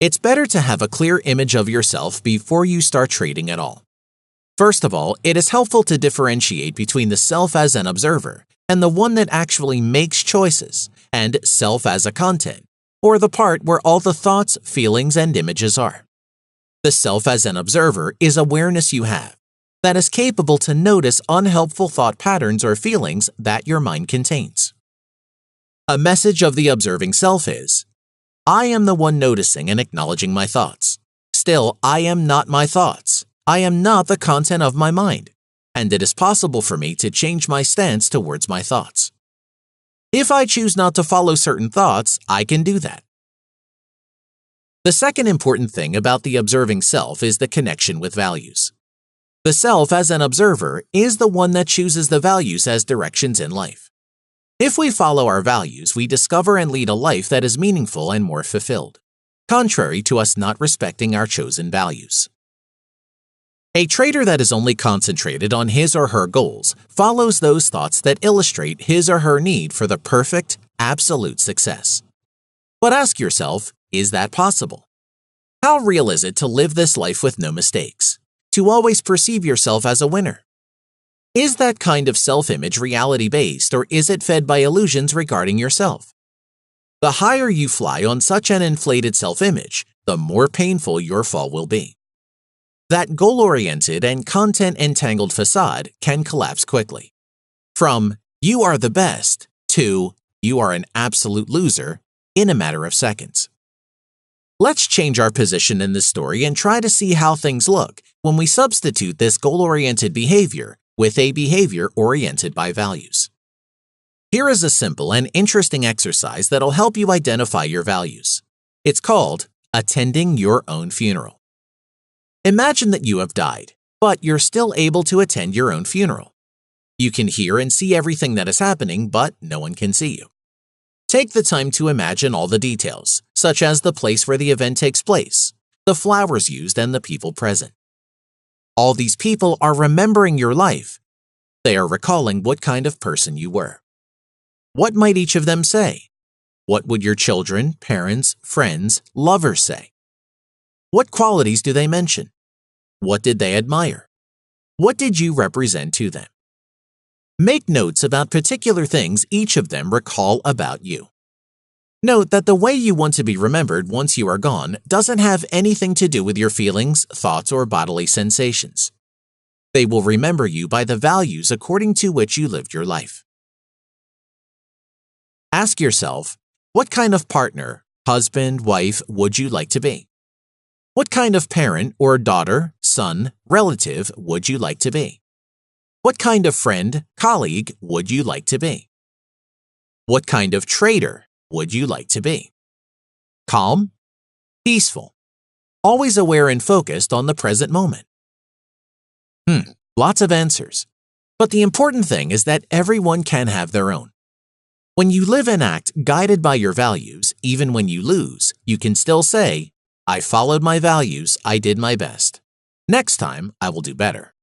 It's better to have a clear image of yourself before you start trading at all. First of all, it is helpful to differentiate between the self as an observer and the one that actually makes choices, and self as a content, or the part where all the thoughts, feelings, and images are. The self as an observer is awareness you have that is capable to notice unhelpful thought patterns or feelings that your mind contains. A message of the observing self is, I am the one noticing and acknowledging my thoughts. Still, I am not my thoughts. I am not the content of my mind, and it is possible for me to change my stance towards my thoughts. If I choose not to follow certain thoughts, I can do that. The second important thing about the observing self is the connection with values. The self as an observer is the one that chooses the values as directions in life. If we follow our values, we discover and lead a life that is meaningful and more fulfilled, contrary to us not respecting our chosen values. A trader that is only concentrated on his or her goals follows those thoughts that illustrate his or her need for the perfect, absolute success. But ask yourself, is that possible? How real is it to live this life with no mistakes? To always perceive yourself as a winner? Is that kind of self-image reality-based, or is it fed by illusions regarding yourself? The higher you fly on such an inflated self-image, the more painful your fall will be. That goal-oriented and content-entangled facade can collapse quickly. From "you are the best" to "you are an absolute loser" in a matter of seconds. Let's change our position in this story and try to see how things look when we substitute this goal-oriented behavior with a behavior oriented by values. Here is a simple and interesting exercise that'll help you identify your values. It's called attending your own funeral. Imagine that you have died, but you're still able to attend your own funeral. You can hear and see everything that is happening, but no one can see you. Take the time to imagine all the details, such as the place where the event takes place, the flowers used, and the people present. All these people are remembering your life. They are recalling what kind of person you were. What might each of them say? What would your children, parents, friends, lovers say? What qualities do they mention? What did they admire? What did you represent to them? Make notes about particular things each of them recall about you. Note that the way you want to be remembered once you are gone doesn't have anything to do with your feelings, thoughts, or bodily sensations. They will remember you by the values according to which you lived your life. Ask yourself, what kind of partner, husband, wife, would you like to be? What kind of parent or daughter, son, relative would you like to be? What kind of friend, colleague would you like to be? What kind of trader would you like to be? Calm? Peaceful? Always aware and focused on the present moment? Lots of answers. But the important thing is that everyone can have their own. When you live and act guided by your values, even when you lose, you can still say, I followed my values, I did my best. Next time, I will do better.